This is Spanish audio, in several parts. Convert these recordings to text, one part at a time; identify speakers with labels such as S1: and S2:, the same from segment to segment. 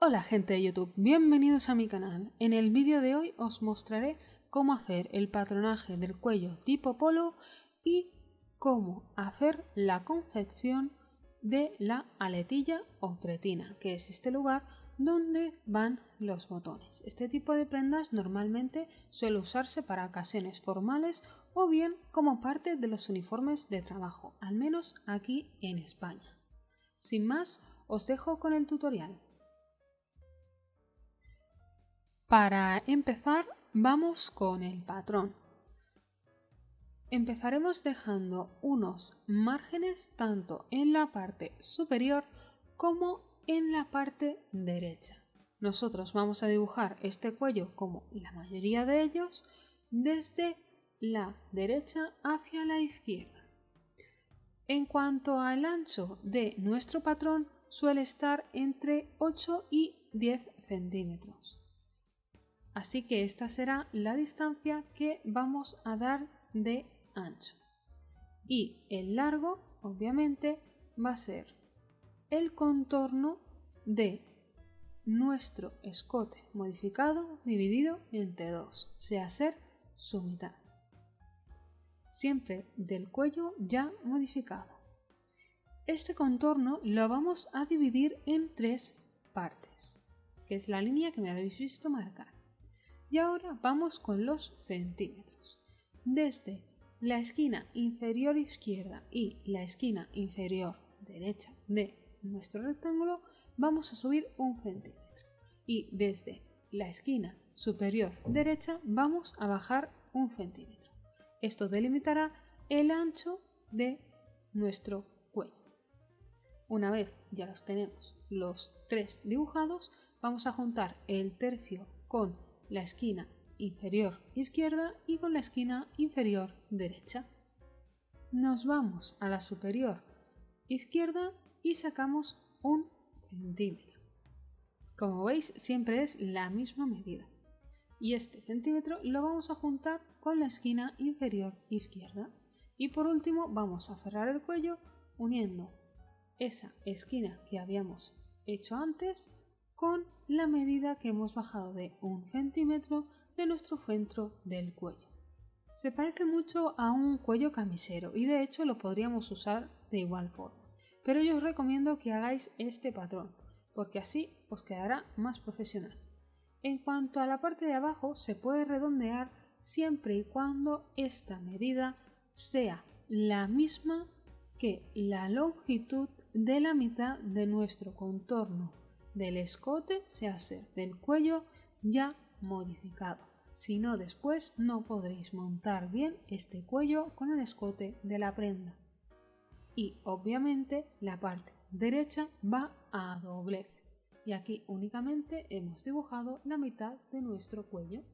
S1: Hola gente de YouTube, bienvenidos a mi canal. En el vídeo de hoy os mostraré cómo hacer el patronaje del cuello tipo polo y cómo hacer la confección de la aletilla o pretina, que es este lugar donde van los botones. Este tipo de prendas normalmente suele usarse para ocasiones formales o bien como parte de los uniformes de trabajo, al menos aquí en España. Sin más, os dejo con el tutorial. Para empezar, vamos con el patrón. Empezaremos dejando unos márgenes tanto en la parte superior como en la parte derecha. Nosotros vamos a dibujar este cuello, como la mayoría de ellos, desde la derecha hacia la izquierda. En cuanto al ancho de nuestro patrón, suele estar entre 8 y 10 centímetros. Así que esta será la distancia que vamos a dar de ancho. Y el largo, obviamente, va a ser el contorno de nuestro escote modificado dividido entre 2, o sea, ser su mitad. Siempre del cuello ya modificado. Este contorno lo vamos a dividir en 3 partes, que es la línea que me habéis visto marcar. Y ahora vamos con los centímetros. Desde la esquina inferior izquierda y la esquina inferior derecha de nuestro rectángulo vamos a subir 1 centímetro. Y desde la esquina superior derecha vamos a bajar 1 centímetro. Esto delimitará el ancho de nuestro cuello. Una vez ya los tenemos los 3 dibujados, vamos a juntar el tercio con la esquina inferior izquierda y con la esquina inferior derecha. Nos vamos a la superior izquierda y sacamos 1 centímetro. Como veis, siempre es la misma medida. Y este centímetro lo vamos a juntar con la esquina inferior izquierda. Y por último vamos a cerrar el cuello uniendo esa esquina que habíamos hecho antes con la medida que hemos bajado de 1 centímetro de nuestro centro del cuello. Se parece mucho a un cuello camisero y de hecho lo podríamos usar de igual forma, pero yo os recomiendo que hagáis este patrón porque así os quedará más profesional. En cuanto a la parte de abajo, se puede redondear siempre y cuando esta medida sea la misma que la longitud de la mitad de nuestro contorno del escote, sea ser del cuello ya modificado. Si no, después no podréis montar bien este cuello con el escote de la prenda. Y obviamente la parte derecha va a doblez. Y aquí únicamente hemos dibujado la mitad de nuestro cuello.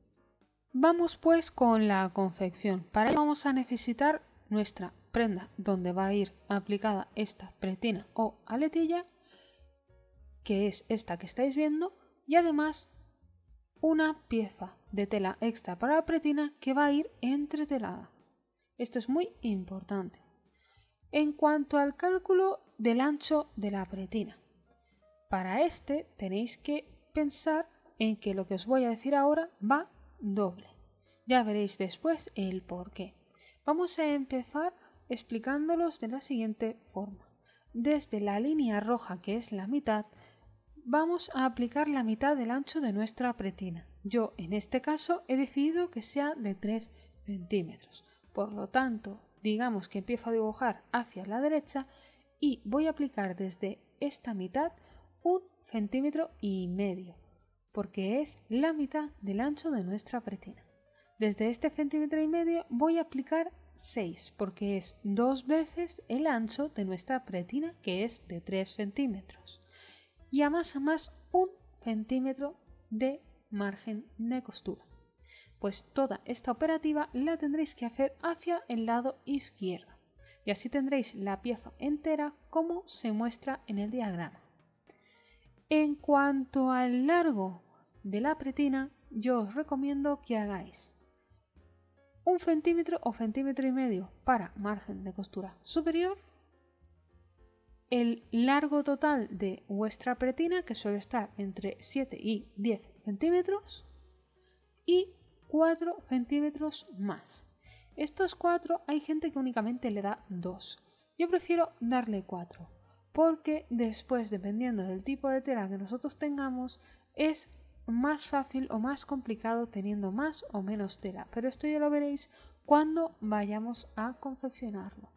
S1: Vamos pues con la confección. Para ello vamos a necesitar nuestra prenda donde va a ir aplicada esta pretina o aletilla, que es esta que estáis viendo, y además una pieza de tela extra para la pretina que va a ir entretelada. Esto es muy importante. En cuanto al cálculo del ancho de la pretina, para este tenéis que pensar en que lo que os voy a decir ahora va doble. Ya veréis después el por qué. Vamos a empezar explicándolos de la siguiente forma. Desde la línea roja, que es la mitad, vamos a aplicar la mitad del ancho de nuestra pretina. Yo en este caso he decidido que sea de 3 centímetros. Por lo tanto, digamos que empiezo a dibujar hacia la derecha y voy a aplicar desde esta mitad 1,5 centímetros, porque es la mitad del ancho de nuestra pretina. Desde este 1,5 centímetros voy a aplicar 6, porque es 2 veces el ancho de nuestra pretina, que es de 3 centímetros. Y a más 1 centímetro de margen de costura. Pues toda esta operativa la tendréis que hacer hacia el lado izquierdo. Y así tendréis la pieza entera como se muestra en el diagrama. En cuanto al largo de la pretina, yo os recomiendo que hagáis 1 centímetro o 1,5 centímetros para margen de costura superior el largo total de vuestra pretina, que suele estar entre 7 y 10 centímetros, y 4 centímetros más. Estos 4 hay gente que únicamente le da 2. Yo prefiero darle 4 porque después, dependiendo del tipo de tela que nosotros tengamos, es más fácil o más complicado teniendo más o menos tela. Pero esto ya lo veréis cuando vayamos a confeccionarlo.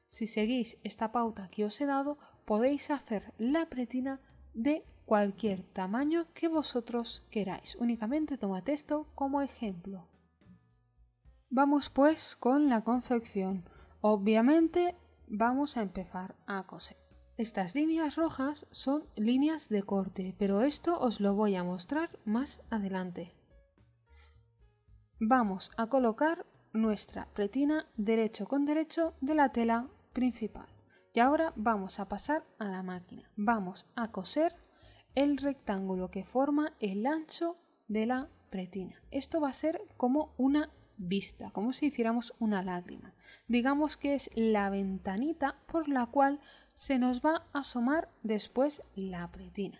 S1: Si seguís esta pauta que os he dado, podéis hacer la pretina de cualquier tamaño que vosotros queráis. Únicamente tomad esto como ejemplo. Vamos pues con la confección. Obviamente vamos a empezar a coser. Estas líneas rojas son líneas de corte, pero esto os lo voy a mostrar más adelante. Vamos a colocar nuestra pretina derecho con derecho de la tela principal. Y ahora vamos a pasar a la máquina. Vamos a coser el rectángulo que forma el ancho de la pretina. Esto va a ser como una vista, como si hiciéramos una lágrima. Digamos que es la ventanita por la cual se nos va a asomar después la pretina.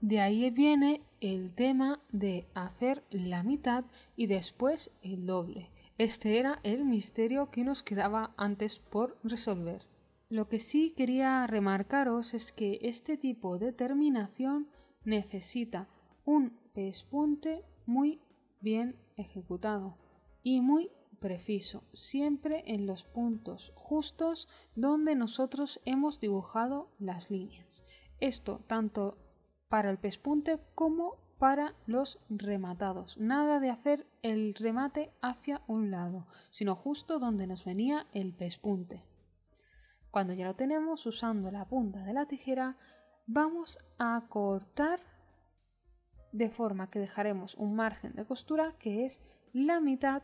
S1: De ahí viene el tema de hacer la mitad y después el doble. Este era el misterio que nos quedaba antes por resolver. Lo que sí quería remarcaros es que este tipo de terminación necesita un pespunte muy bien ejecutado y muy preciso, siempre en los puntos justos donde nosotros hemos dibujado las líneas. Esto tanto para el pespunte como para los rematados. Nada de hacer el remate hacia un lado, sino justo donde nos venía el pespunte. Cuando ya lo tenemos, usando la punta de la tijera, vamos a cortar de forma que dejaremos un margen de costura que es la mitad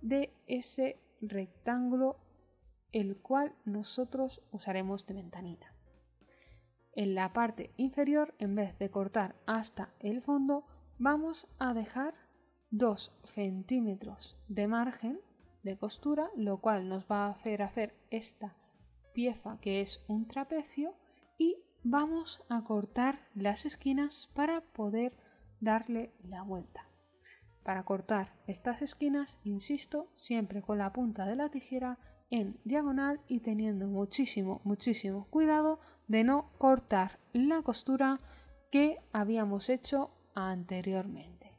S1: de ese rectángulo, el cual nosotros usaremos de ventanita. En la parte inferior, en vez de cortar hasta el fondo, vamos a dejar 2 centímetros de margen de costura, lo cual nos va a hacer esta pieza que es un trapecio, y vamos a cortar las esquinas para poder darle la vuelta. Para cortar estas esquinas, insisto, siempre con la punta de la tijera en diagonal y teniendo muchísimo cuidado de no cortar la costura que habíamos hecho anteriormente.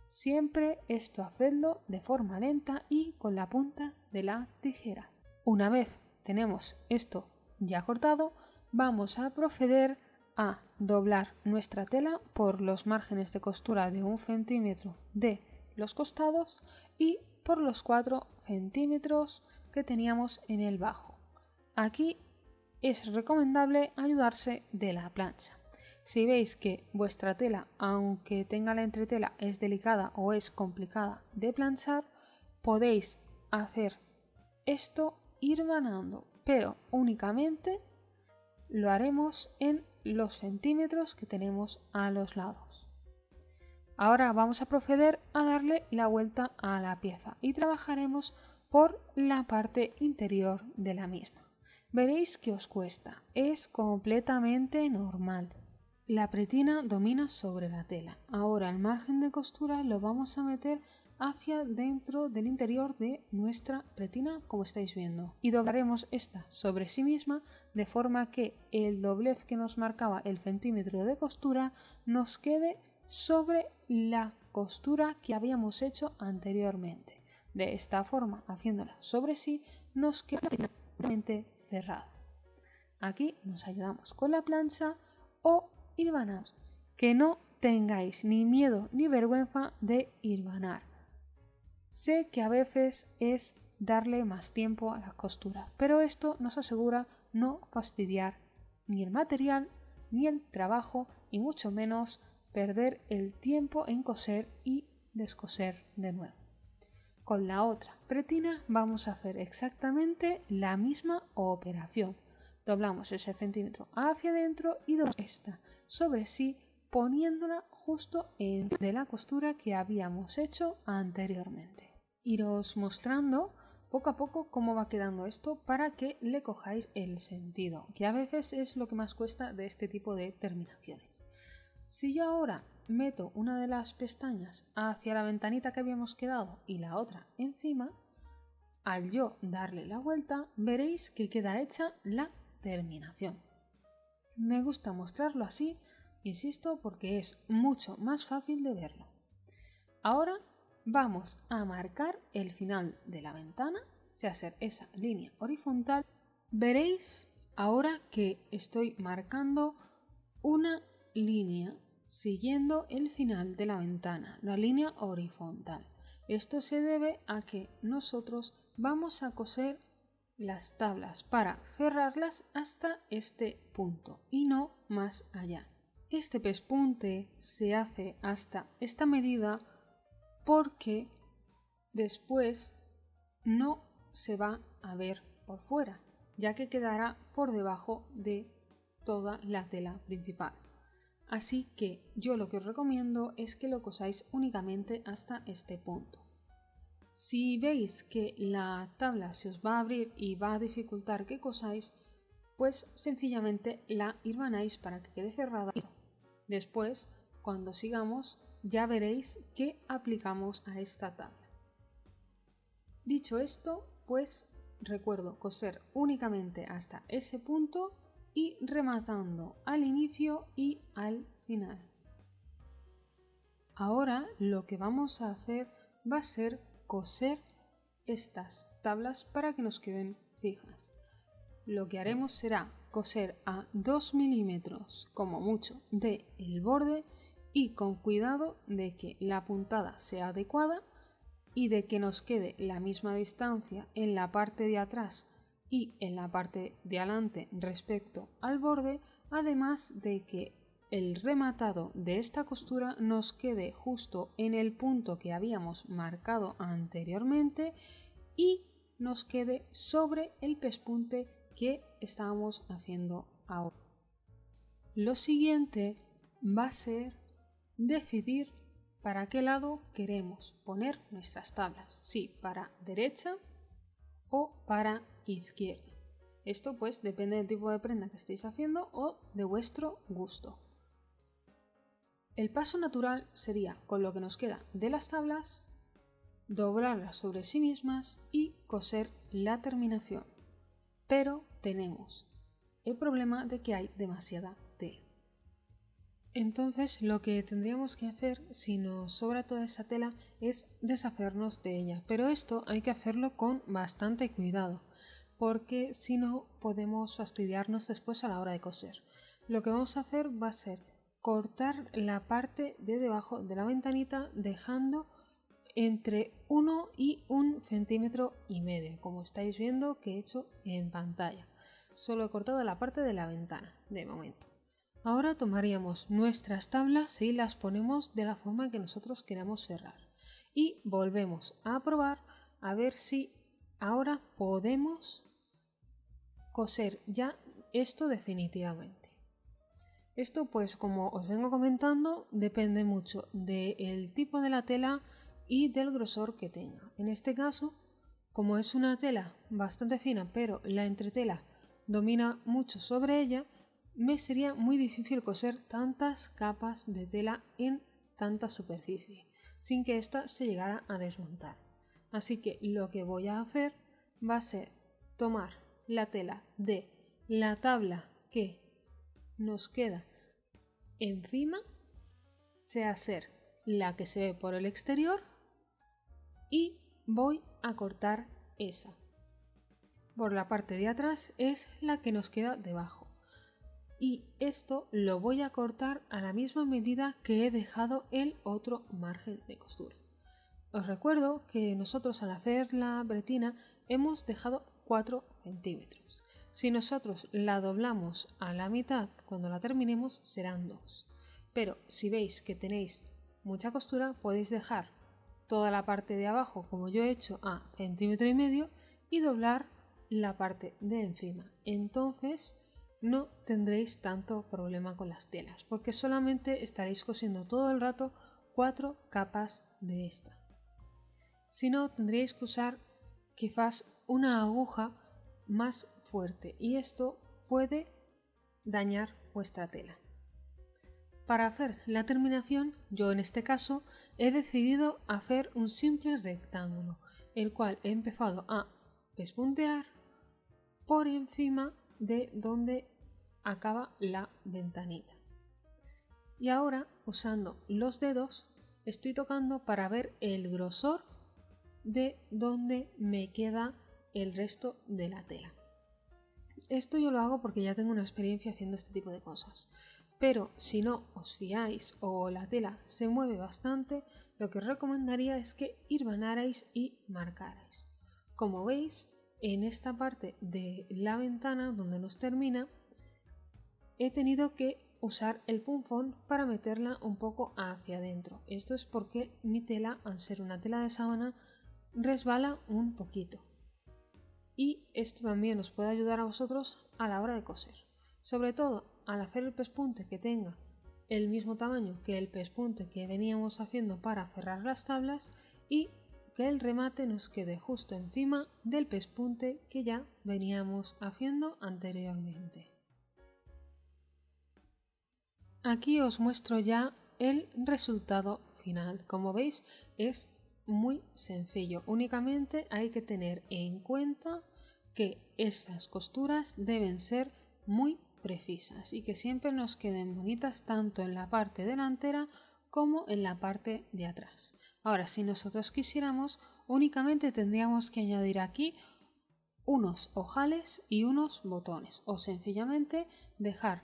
S1: Siempre esto hacedlo de forma lenta y con la punta de la tijera. Una vez tenemos esto ya cortado, vamos a proceder a doblar nuestra tela por los márgenes de costura de 1 centímetro de los costados y por los 4 centímetros que teníamos en el bajo. Aquí es recomendable ayudarse de la plancha. Si veis que vuestra tela, aunque tenga la entretela, es delicada o es complicada de planchar, podéis hacer esto hilvanando, pero únicamente lo haremos en los centímetros que tenemos a los lados. Ahora vamos a proceder a darle la vuelta a la pieza y trabajaremos por la parte interior de la misma. Veréis que os cuesta, es completamente normal. La pretina domina sobre la tela. Ahora el margen de costura lo vamos a meter hacia dentro del interior de nuestra pretina, como estáis viendo, y doblaremos esta sobre sí misma de forma que el doblez que nos marcaba el centímetro de costura nos quede sobre la costura que habíamos hecho anteriormente. De esta forma, haciéndola sobre sí, nos queda completamente cerrada. Aquí nos ayudamos con la plancha o hilvanamos. Que no tengáis ni miedo ni vergüenza de hilvanar. Sé que a veces es darle más tiempo a las costuras, pero esto nos asegura no fastidiar ni el material, ni el trabajo, y mucho menos perder el tiempo en coser y descoser de nuevo. Con la otra pretina vamos a hacer exactamente la misma operación. Doblamos ese centímetro hacia adentro y doblamos esta sobre sí, poniéndola justo de la costura que habíamos hecho anteriormente. Iros mostrando poco a poco cómo va quedando esto para que le cojáis el sentido, que a veces es lo que más cuesta de este tipo de terminaciones. Si yo ahora meto una de las pestañas hacia la ventanita que habíamos quedado y la otra encima, al yo darle la vuelta veréis que queda hecha la terminación. Me gusta mostrarlo así, insisto, porque es mucho más fácil de verlo. Ahora vamos a marcar el final de la ventana, o sea, hacer esa línea horizontal. Veréis ahora que estoy marcando una línea siguiendo el final de la ventana, la línea horizontal. Esto se debe a que nosotros vamos a coser las tablas para cerrarlas hasta este punto y no más allá. Este pespunte se hace hasta esta medida porque después no se va a ver por fuera, ya que quedará por debajo de toda la tela principal. Así que yo lo que os recomiendo es que lo cosáis únicamente hasta este punto. Si veis que la tabla se os va a abrir y va a dificultar que cosáis, pues sencillamente la hirmanáis para que quede cerrada. Después, cuando sigamos, ya veréis qué aplicamos a esta tabla. Dicho esto, pues recuerdo coser únicamente hasta ese punto y rematando al inicio y al final. Ahora lo que vamos a hacer va a ser coser estas tablas para que nos queden fijas. Lo que haremos será coser a 2 milímetros como mucho del borde y con cuidado de que la puntada sea adecuada y de que nos quede la misma distancia en la parte de atrás y en la parte de adelante respecto al borde, además de que el rematado de esta costura nos quede justo en el punto que habíamos marcado anteriormente y nos quede sobre el pespunte que estábamos haciendo ahora. Lo siguiente va a ser decidir para qué lado queremos poner nuestras tablas, si para derecha o para izquierda. Esto pues depende del tipo de prenda que estéis haciendo o de vuestro gusto. El paso natural sería, con lo que nos queda de las tablas, doblarlas sobre sí mismas y coser la terminación. Pero tenemos el problema de que hay demasiada tela. Entonces lo que tendríamos que hacer si nos sobra toda esa tela es deshacernos de ella, pero esto hay que hacerlo con bastante cuidado porque si no podemos fastidiarnos después a la hora de coser. Lo que vamos a hacer va a ser cortar la parte de debajo de la ventanita dejando entre 1 y 1,5 centímetros, como estáis viendo que he hecho en pantalla. Solo he cortado la parte de la ventana de momento. Ahora tomaríamos nuestras tablas y las ponemos de la forma que nosotros queramos cerrar. Y volvemos a probar a ver si ahora podemos coser ya esto definitivamente. Esto pues como os vengo comentando depende mucho del tipo de la tela y del grosor que tenga. En este caso, como es una tela bastante fina pero la entretela domina mucho sobre ella, me sería muy difícil coser tantas capas de tela en tanta superficie, sin que ésta se llegara a desmontar. Así que lo que voy a hacer va a ser tomar la tela de la tabla que nos queda encima, sea ser la que se ve por el exterior, y voy a cortar esa. Por la parte de atrás es la que nos queda debajo. Y esto lo voy a cortar a la misma medida que he dejado el otro margen de costura. Os recuerdo que nosotros al hacer la bretina hemos dejado 4 centímetros. Si nosotros la doblamos a la mitad cuando la terminemos serán 2. Pero si veis que tenéis mucha costura podéis dejar toda la parte de abajo como yo he hecho a 1,5 centímetros y doblar la parte de encima. Entonces no tendréis tanto problema con las telas porque solamente estaréis cosiendo todo el rato 4 capas de esta. Si no, tendréis que usar que fas una aguja más fuerte y esto puede dañar vuestra tela. Para hacer la terminación, yo en este caso he decidido hacer un simple rectángulo, el cual he empezado a pespuntear por encima de donde acaba la ventanita. Y ahora, usando los dedos, estoy tocando para ver el grosor de donde me queda el resto de la tela. Esto yo lo hago porque ya tengo una experiencia haciendo este tipo de cosas. Pero si no os fiáis o la tela se mueve bastante, lo que os recomendaría es que hirbanarais y marcarais. Como veis, en esta parte de la ventana donde nos termina, he tenido que usar el punzón para meterla un poco hacia adentro. Esto es porque mi tela, al ser una tela de sábana, resbala un poquito. Y esto también os puede ayudar a vosotros a la hora de coser. Sobre todo al hacer el pespunte que tenga el mismo tamaño que el pespunte que veníamos haciendo para cerrar las tablas y que el remate nos quede justo encima del pespunte que ya veníamos haciendo anteriormente. Aquí os muestro ya el resultado final. Como veis, es muy sencillo. Únicamente hay que tener en cuenta que estas costuras deben ser muy precisas y que siempre nos queden bonitas tanto en la parte delantera como en la parte de atrás. Ahora, si nosotros quisiéramos, únicamente tendríamos que añadir aquí unos ojales y unos botones o sencillamente dejar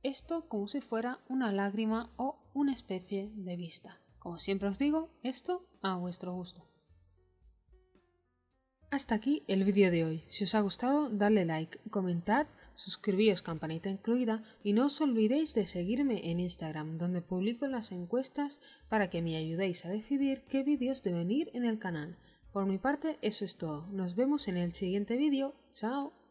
S1: esto como si fuera una lágrima o una especie de vista. Como siempre os digo, esto a vuestro gusto. Hasta aquí el vídeo de hoy. Si os ha gustado, dadle like, comentad, suscribíos, campanita incluida, y no os olvidéis de seguirme en Instagram, donde publico las encuestas para que me ayudéis a decidir qué vídeos deben ir en el canal. Por mi parte, eso es todo. Nos vemos en el siguiente vídeo. ¡Chao!